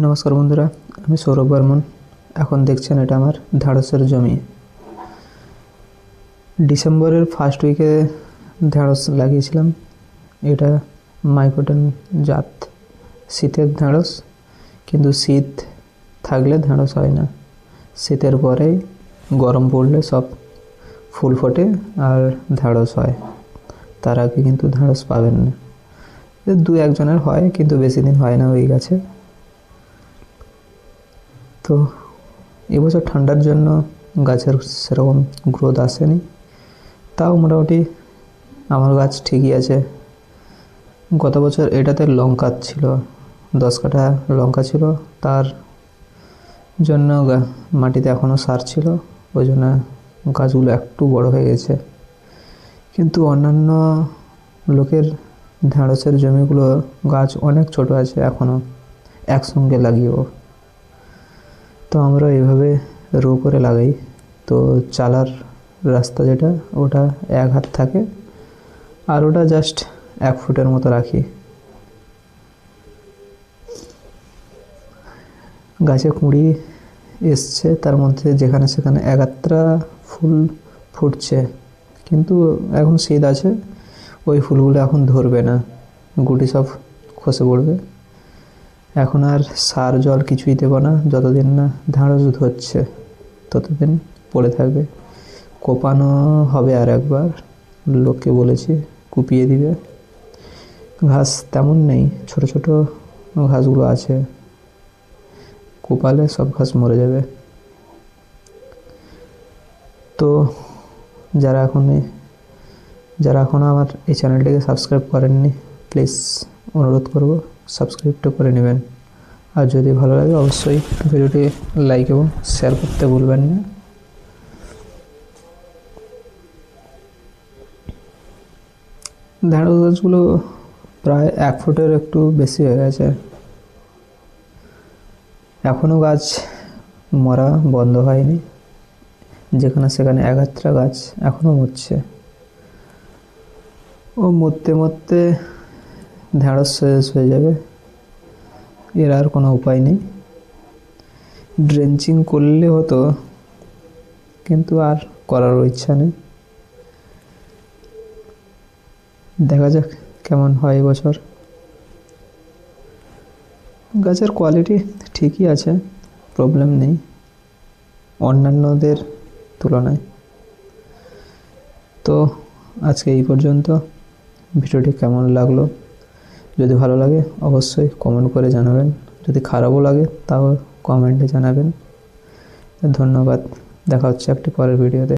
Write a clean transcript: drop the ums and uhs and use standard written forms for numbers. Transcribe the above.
নমস্কার বন্ধুরা, আমি সৌরভ বর্মন। এখন দেখছেন এটা আমার ঢ্যাঁড়সের জমি। ডিসেম্বরের ফার্স্ট উইকে ঢ্যাঁড়স লাগিয়েছিলাম। এটা মাইক্রোটন জাত শীতের ঢ্যাঁড়স, কিন্তু শীত থাকলে ঢ্যাঁড়স হয় না। শীতের পরেই গরম পড়লে সব ফুল ফোটে আর ঢ্যাঁড়স হয়। তার আগে কিন্তু ঢ্যাঁড়স পাবেন না। দু একজনের হয়, কিন্তু বেশি দিন হয় না ওই গাছে। তো এবছর ঠান্ডার জন্য গাছের সেরকম গ্রোথ আসেনি, তাও মোটামুটি আমার গাছ ঠিকই আছে। গত বছর এটাতে লঙ্কা ছিল, 10 কাঠা লঙ্কা ছিল, তার জন্য মাটিতে এখনও সার ছিল, ওই জন্য গাছগুলো একটু বড় হয়ে গেছে। কিন্তু অন্যান্য লোকের ঢ্যাঁড়সের জমিগুলো গাছ অনেক ছোট আছে এখনও, একসঙ্গে লাগিয়েও। তো আমরা এইভাবে রো করে লাগাই। তো চালার রাস্তা যেটা, ওটা 1 হাত থাকে, আর ওটা জাস্ট 1 ফুটের মতো রাখি। গাছে কুঁড়ি এসছে, তার মধ্যে যেখানে সেখানে একাত্রা ফুল ফুটছে, কিন্তু এখন শীত আছে, ওই ফুলগুলো এখন ধরবে না, গুটি সব খসে পড়বে। এখন আর সার জল কিছুই দেবো না, যতদিন না ঢ্যাঁড়স ধরছে ততদিন পড়ে থাকবে। কোপানো হবে আর একবার, লোককে বলেছি কুপিয়ে দিবে। ঘাস তেমন নেই, ছোট ছোট ঘাসগুলো আছে, কোপালে সব ঘাস মরে যাবে। তো যারা এখনও আমার এই চ্যানেলটিকে সাবস্ক্রাইব করেননি, প্লিজ অনুরোধ করব সাবস্ক্রাইবটা করে নেবেন। আর যদি ভালো লাগে অবশ্যই ভিডিওটি লাইক এবং শেয়ার করতে ভুলবেন না। ঢ্যাঁড়স গাছগুলো প্রায় 1 ফুটের একটু বেশি হয়ে গেছে। এখনও গাছ মরা বন্ধ হয়নি, যেখানে সেখানে একাত্রা গাছ এখনও মরছে। ও মরতে মরতে ঢ্যাঁড়স শেষ হয়ে যাবে, এর আর কোনো উপায় নেই। ড্রেঞ্চিং করলে হতো, কিন্তু আর করার ইচ্ছা নেই। দেখা যাক কেমন হয় এবছর। গাছের কোয়ালিটি ঠিকই আছে, প্রবলেম নেই অন্যান্যদের তুলনায়। তো আজকে এই পর্যন্ত। ভিডিওটি কেমন লাগলো, যদি ভালো লাগে অবশ্যই কমেন্ট করে জানাবেন, যদি খারাপও লাগে তাও কমেন্টে জানাবেন। ধন্যবাদ, দেখা হচ্ছে একটি পরের ভিডিওতে।